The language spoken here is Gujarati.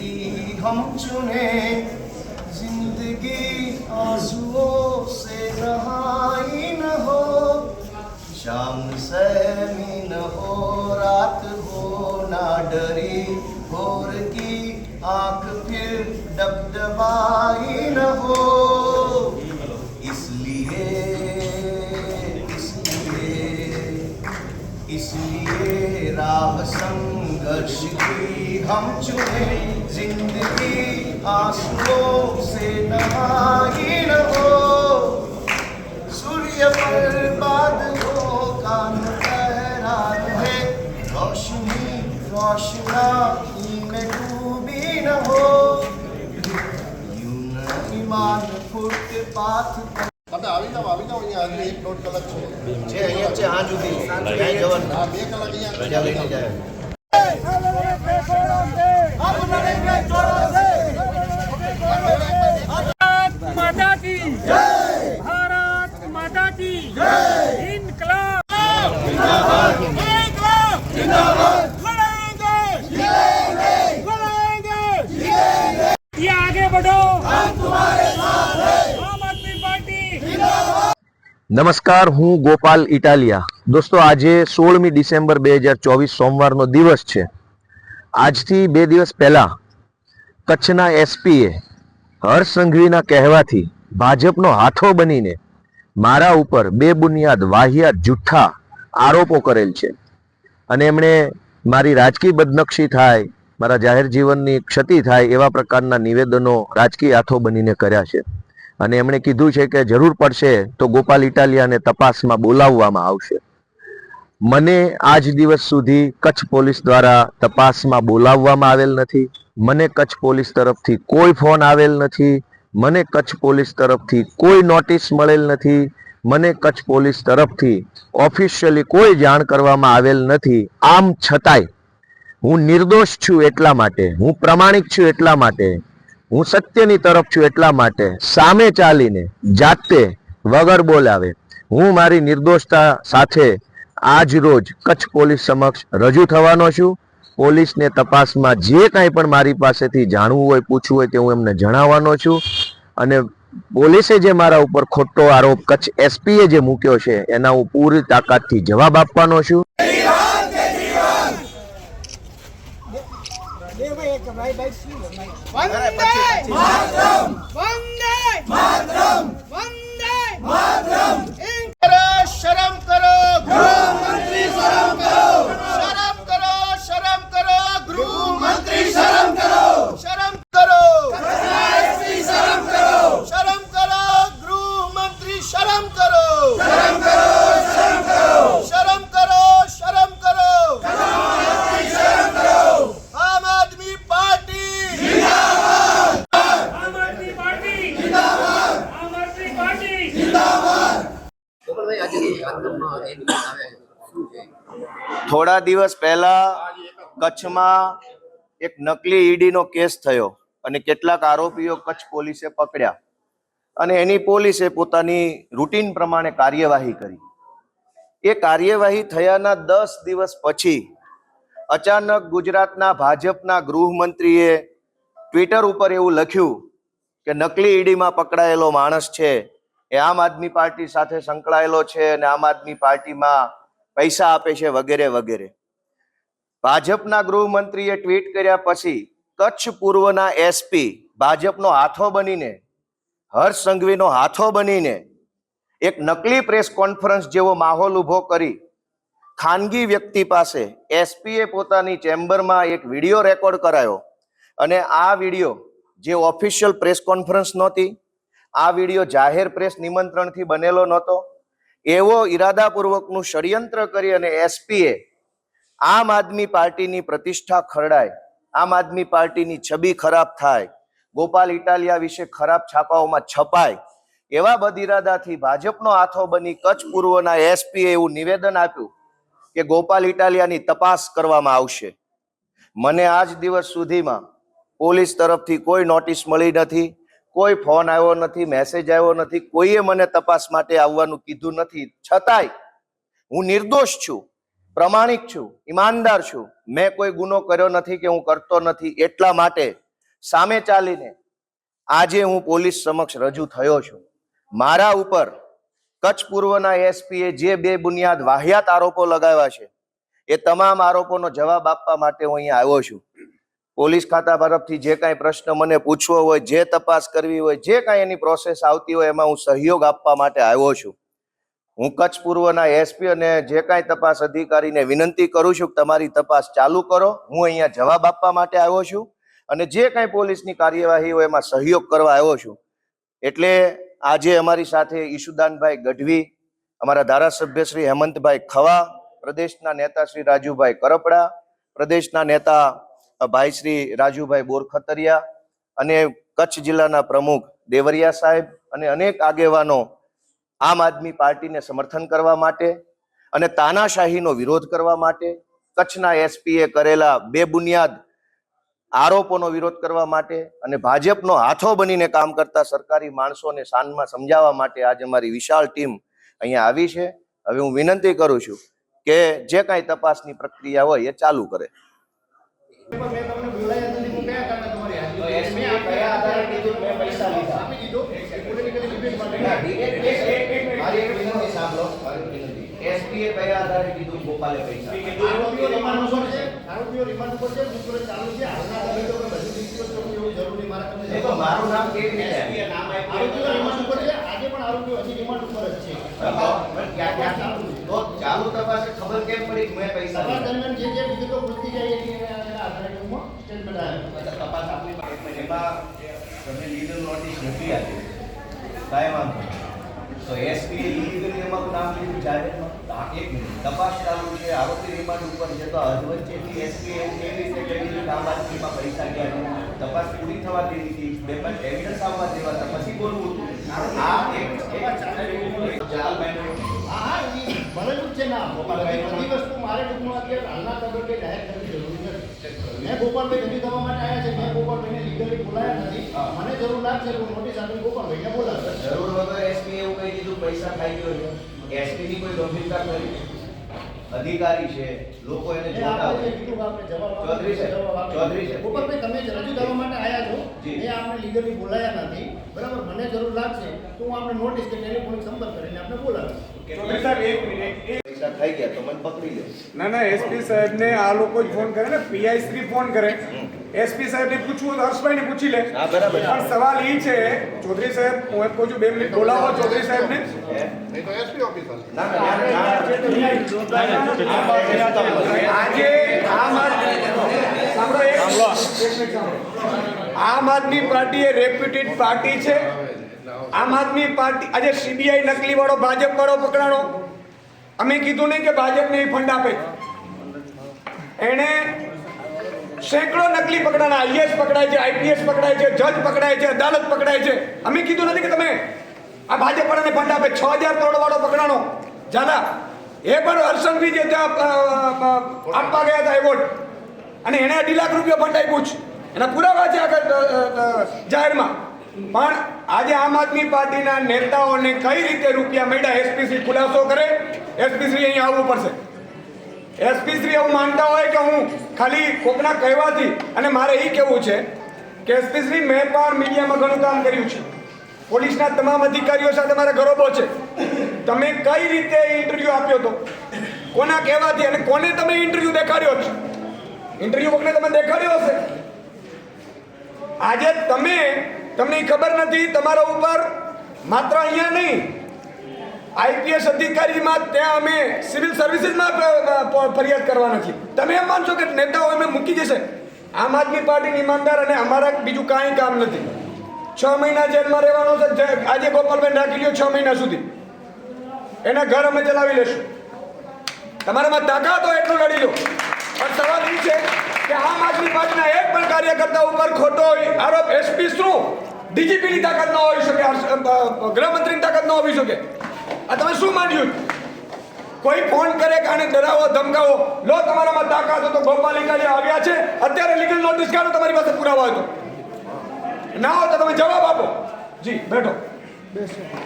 ही हम चुने, जिंदगी आंसुओं से नहाई न हो, शाम सहमी न हो, रात हो ना डरी, भोर की आंख फिर डबडबाई न हो। इसलिए राह संघर्ष की हम चुने, जिंदगी आंसुओं से नहाई न हो, सूर्य पर बादलों का लहरा रहे, रोशनी रोशनाई में डूबी न हो, यूं न ईमान फुटपाथ पर આવી જાઓ અહીંયા આજે 1.5 કલાક છે અહીંયા છે આ જુદી ક્યાંય જવાનું 2 કલાક અહીંયા રજા લઈને જાય। माता की जय, भारत माता की जय, इनकलाब जिंदाबाद, इनकलाब जिंदाबाद, लड़ेंगे लड़ेंगे लड़ेंगे, ये आगे बढ़ो, हम तुम्हारे साथ हैं, आम आदमी पार्टी जिंदाबाद। નમસ્કાર, હું ગોપાલ ઇટાલિયા। દોસ્તો, આજે 16મી ડિસેમ્બર 2024 સોમવારનો દિવસ છે। આજથી 2 દિવસ પહેલા કચ્છના એસપીએ હર્ષ સંઘવીના કહેવાથી ભાજપનો હાથો બનીને મારા ઉપર બેબુનિયાદ વાહિયાત જુઠ્ઠા આરોપો કરેલ છે અને એમણે મારી રાજકીય બદનક્ષી થાય, મારા જાહેર જીવનની ક્ષતિ થાય એવા પ્રકારના નિવેદનો રાજકીય હાથો બનીને કર્યા છે અને એમણે કીધું છે કે જરૂર પડશે તો ગોપાલ ઇટાલિયાને તપાસમાં બોલાવવામાં આવશે। મને આજ દિવસ સુધી કચ્છ પોલીસ દ્વારા તપાસમાં બોલાવવામાં આવેલ નથી, મને કચ્છ પોલીસ તરફથી કોઈ ફોન આવેલ નથી, મને કચ્છ પોલીસ તરફથી કોઈ નોટિસ મળેલ નથી, મને કચ્છ પોલીસ તરફથી ઓફિશિયલી કોઈ જાણ કરવામાં આવેલ નથી। આમ છતાંય હું નિર્દોષ છું એટલા માટે, હું પ્રામાણિક છું એટલા માટે, હું સત્યની તરફ છું એટલા માટે સામે ચાલીને જાતે વગર બોલાવે હું મારી નિર્દોષતા સાથે આજ રોજ કચ્છ પોલીસ સમક્ષ રજૂ થવાનો છું। પોલીસને તપાસમાં જે કાંઈ પણ મારી પાસેથી જાણવું હોય, પૂછવું હોય તે હું એમને જણાવવાનો છું અને પોલીસે જે મારા ઉપર ખોટો આરોપ કચ્છ એસપીએ જે મૂક્યો છે એના હું પૂરી તાકાતથી જવાબ આપવાનો છું। शर्म करो गृह मंत्री, शर्म करो, शर्म करो, शर्म करो गृह मंत्री, शर्म करो, शर्म करो, शर्म करो, शर्म करो गृह मंत्री, शर्म करो, शर्म करो, शर्म करो, शर्म करो, शर्म करो, शर्म करो, आम आदमी पार्टी जिंदाबाद, आम आदमी पार्टी जिंदाबाद, आम आदमी पार्टी जिंदाबाद। થોડા દિવસ પહેલા કચ્છમાં એક નકલી ઈડીનો કેસ થયો અને કેટલાક આરોપીઓ કચ્છ પોલીસે પકડ્યા અને એની પોલીસે પોતાની રૂટીન પ્રમાણે કાર્યવાહી કરી। એ કાર્યવાહી થયાના 10 દિવસ પછી અચાનક ગુજરાતના ભાજપના ગૃહમંત્રીએ ટ્વિટર ઉપર એવું લખ્યું કે નકલી ઈડીમાં પકડાયેલો માણસ છે એ આમ આદમી પાર્ટી સાથે સંકળાયેલો છે અને આમ આદમી પાર્ટીમાં પૈસા આપે છે વગેરે વગેરે। ભાજપના ગૃહમંત્રીએ ટ્વીટ કર્યા પછી કચ્છ પૂર્વના એસપી ભાજપનો હાથો બનીને, હર્ષ સંઘવીનો હાથો બનીને એક નકલી પ્રેસ કોન્ફરન્સ જેવો માહોલ ઊભો કરી ખાનગી વ્યક્તિ પાસે એસપીએ પોતાની ચેમ્બરમાં એક વિડીયો રેકોર્ડ કરાયો અને આ વિડીયો જે ઓફિશિયલ પ્રેસ કોન્ફરન્સ નહોતી, આ વિડીયો જાહેર પ્રેસ નિમંત્રણથી બનેલો નહોતો, એવો ઈરાદાપૂર્વકનું ષડયંત્ર કરી અને એસપીએ આમ આદમી પાર્ટીની પ્રતિષ્ઠા ખરડાય, આમ આદમી પાર્ટીની છબી ખરાબ થાય, ગોપાલ ઇટાલિયા વિશે ખરાબ છાપાઓમાં છપાય, એવા બદઇરાદાથી ભાજપનો હાથો બની કચ્છ પૂર્વના એસપીએ એવું નિવેદન આપ્યું કે ગોપાલ ઇટાલિયાની તપાસ કરવામાં આવશે। મને આજ દિવસ સુધીમાં પોલીસ તરફથી કોઈ નોટિસ મળી નથી, કોઈ ફોન આવ્યો નથી, મેસેજ આવ્યો નથી, કોઈએ મને તપાસ માટે આવવાનું કીધું નથી। છતાંય હું નિર્દોષ છું, પ્રામાણિક છું, ઈમાનદાર છું, મેં કોઈ ગુનો કર્યો નથી કે હું કરતો નથી, એટલા માટે સામે ચાલીને આજે હું પોલીસ સમક્ષ રજૂ થયો છું. મારા ઉપર કચ્છ પૂર્વના એસપીએ જે બેબુનિયાદ વાહિયાત આરોપો લગાવ્યા છે એ તમામ આરોપોનો જવાબ આપવા માટે હું અહીંયા આવ્યો છું. પોલીસ ખાતા તરફથી જે કાંઈ પ્રશ્ન મને પૂછવો હોય, જે તપાસ કરવી હોય, જે કાંઈ એની પ્રોસેસ આવતી હોય એમાં હું સહયોગ આપવા માટે આવ્યો છું. હું કચ્છ પૂર્વના એસપી અને જે કાંઈ તપાસ અધિકારીને વિનંતી કરું છું કે તમારી તપાસ ચાલુ કરો. હું અહીંયા જવાબ આપવા માટે આવ્યો છું અને જે કાંઈ પોલીસની કાર્યવાહી હોય એમાં સહયોગ કરવા આવ્યો છું. એટલે આજે અમારી સાથે ઈશુદાનભાઈ ગઢવી, અમારા ધારાસભ્ય શ્રી હેમંતભાઈ ખવા, પ્રદેશના નેતા શ્રી રાજુભાઈ કરપડા, પ્રદેશના નેતા ભાઈ શ્રી રાજુભાઈ બોરખતરિયા અને કચ્છ જિલ્લાના પ્રમુખ દેવરિયા સાહેબ અને અનેક આગેવાનો આમ આદમી પાર્ટીને સમર્થન કરવા માટે અને તાનાશાહીનો વિરોધ કરવા માટે, કચ્છના એસપીએ કરેલા બેબુનિયાદ આરોપોનો વિરોધ કરવા માટે અને ભાજપનો હાથો બનીને કામ કરતા સરકારી માણસોને શાનમાં સમજાવવા માટે આજે અમારી વિશાળ ટીમ અહીંયા આવી છે. હવે હું વિનંતી કરું છું કે જે કાંઈ તપાસની પ્રક્રિયા હોય એ ચાલુ કરે. એસપીએ કયા આધારે કીધું ગોપાલે પૈસા? આરોપીઓ રિમાન્ડ ઉપર છે, પૂછપરછ ચાલુ છે. હાલના તબક્કે તો બધી ડિસ્કસ કરવું એવું જરૂરી મારા તમને. એ તો મારું નામ કેવી રીતે એસપીએ નામ આપ્યું? આરોપીઓ રિમાન્ડ ઉપર છે. આજે પણ આરોપીઓ હજી રિમાન્ડ ઉપર જ છે. તો ચાલુ તપાસે ખબર કેમ પડી કે મેં પૈસા તપાસ લીધા? દરમિયાન જે વિગતો પૂછતી જાય એના આધારે ટૂંકમાં સ્ટેટમેન્ટ આવે. તપાસ આપણી પાસે એમાં તમે લીગલ નોટિસ નથી આપી, કાંઈ વાંધો નહીં. તો એસપીએ ઇલીગલી એમાં નામ લીધું જાહેરમાં. એક મિનિટ, તપાસ ચાલુ છે, આરોપી રિમાન્ડ ઉપર છે, તો અધવચ્ચેથી એસપીએ એવું કેવી રીતે કહ્યું કે આમ આદમીમાં પૈસા ગયા? તપાસ પૂરી થવા દેવી હતી, બે પાંચ એવિડન્સ આવવા દેવા હતા, પછી બોલવું હતું. આ એક ચાલ બહેનો હા, એ બનેલું જ છે ના. બધી વસ્તુ મારે ટૂંકમાં અત્યારે હાલના તબક્કે જાહેર કરવી જરૂરી નથી. મેં ગોપાલભાઈ રજૂ થવા માટે આવ્યા છે. મેં ગોપાલભાઈને લીગલી બોલાયા નથી. મને જરૂર લાગશે તો નોટિસ આપીને ગોપાલભાઈને બોલાવે. જરૂર વગર એસપી એવું કહી દીધું પૈસા ખાઈ ગયો છે. એસપી ની કોઈ ગંભીરતા કરી? અધિકારી છે, લોકો એને જોતા હોય. ચૌધરી સાહેબ, ગોપાલભાઈ તમે રજૂ થવા માટે આવ્યા છો. જી. મેં આપણે લીગલી બોલાયા નથી. બરાબર, મને જરૂર લાગશે તો હું આપણે નોટિસ કે ટેલિફોનિક સંપર્ક કરીને આપણે બોલાવીશ. સાહેબ એક મિનિટ પૈસા ખાઈ ગયા તો મને પકડી લે. ના એસપી સાહેબ ને આ લોકો જ ફોન કરે ને, પીઆઈ શ્રી ફોન કરે. એસપી સાહેબ ને પૂછવું તો હર્ષભાઈ ને પૂછી લે. હા, બરાબર. પણ સવાલ એ છે ચૌધરી સાહેબ, હું એમ કહું છું 2 મિનિટ બોલાવો ચૌધરી સાહેબ ને. નહીં તો એસપી ઓફિસર. આજે આમ આદમી પાર્ટી એ રેપ્યુટેડ પાર્ટી છે. આમ આદમી પાર્ટી આજે સીબીઆઈ નકલી વાળો ભાજપ વાળો પકડાણો. અમે કીધું નહીં કે ભાજપને ફંડ આપે. એણે સેંકડો નકલી પકડાણા, આઈએસ પકડાય છે, આઈપીએસ પકડાય છે, જજ પકડાય છે, અદાલત પકડાય છે. અમે કીધું નથી કે તમે આ ભાજપ વાળાને ફંડ આપે. 6000 કરોડ વાળો પકડાણો ઝાલા, એ પણ હર્ષનભાઈ જે ત્યાં આપવા ગયા હતા એવોર્ડ, અને એણે 2.5 લાખ રૂપિયા ફંડ આપ્યું છે. એના પુરાવા છે આગળ જાહેરમાં. પણ આજે આમ આદમી પાર્ટીના નેતાઓને કઈ રીતે રૂપિયા મળ્યા એસપીસી ખુલાસો કરે. એસપીસી અહીંયા આવવું પડશે. એસપીસી એવું માનતા હોય કે હું ખાલી કોકના કહેવાથી, અને મારે એ કહેવું છે કે એસપીસી મેં પણ મીડિયામાં ઘણું કામ કર્યું છે. પોલીસના તમામ અધિકારીઓ સાથે મારા ગૌરવો છે. તમે કઈ રીતે ઇન્ટરવ્યુ આપ્યો હતો, કોના કહેવાથી, અને કોને તમે ઇન્ટરવ્યુ દેખાડ્યો છે? ઇન્ટરવ્યુ કોને તમે દેખાડ્યો હશે? આજે તમને ખબર નથી તમારા ઉપર માત્ર અહીંયા નહીં, આઈપીએસ અધિકારીમાં ત્યાં અમે સિવિલ સર્વિસીસમાં ફરિયાદ કરવાના છીએ. તમે એમ માનશો કે નેતાઓ એમને મૂકી જશે? આમ આદમી પાર્ટીની ઈમાનદાર અને અમારા બીજું કાંઈ કામ નથી. 6 મહિના જેલમાં રહેવાનો છે. આજે ગોપાલભાઈ રાખી લ્યો 6 મહિના સુધી, એના ઘર અમે ચલાવી લેશું. તમારામાં તાકાત હોય એટલું લડી લો. પણ સવાલ એ છે કે આમ આદમી પાર્ટીના એક પણ કાર્યકર્તા ઉપર ખોટો આરોપ, એસપી શું ડીજીપીની તાકાત ન હોઈ શકે, ગૃહમંત્રીની તાકાત ન હોવી શકે? આ તમે શું માન્યું? કોઈ ફોન કરે કે આને ડરાવો ધમકાવો, લો તમારામાં તાકાત હોય તો ગોપાલ ઇટાલિયા આવ્યા છે, અત્યારે લીગલ નોટિસ કાઢો, તમારી પાસે પુરાવા હોય તો. ના હોય તો તમે જવાબ આપો. જી બેઠો.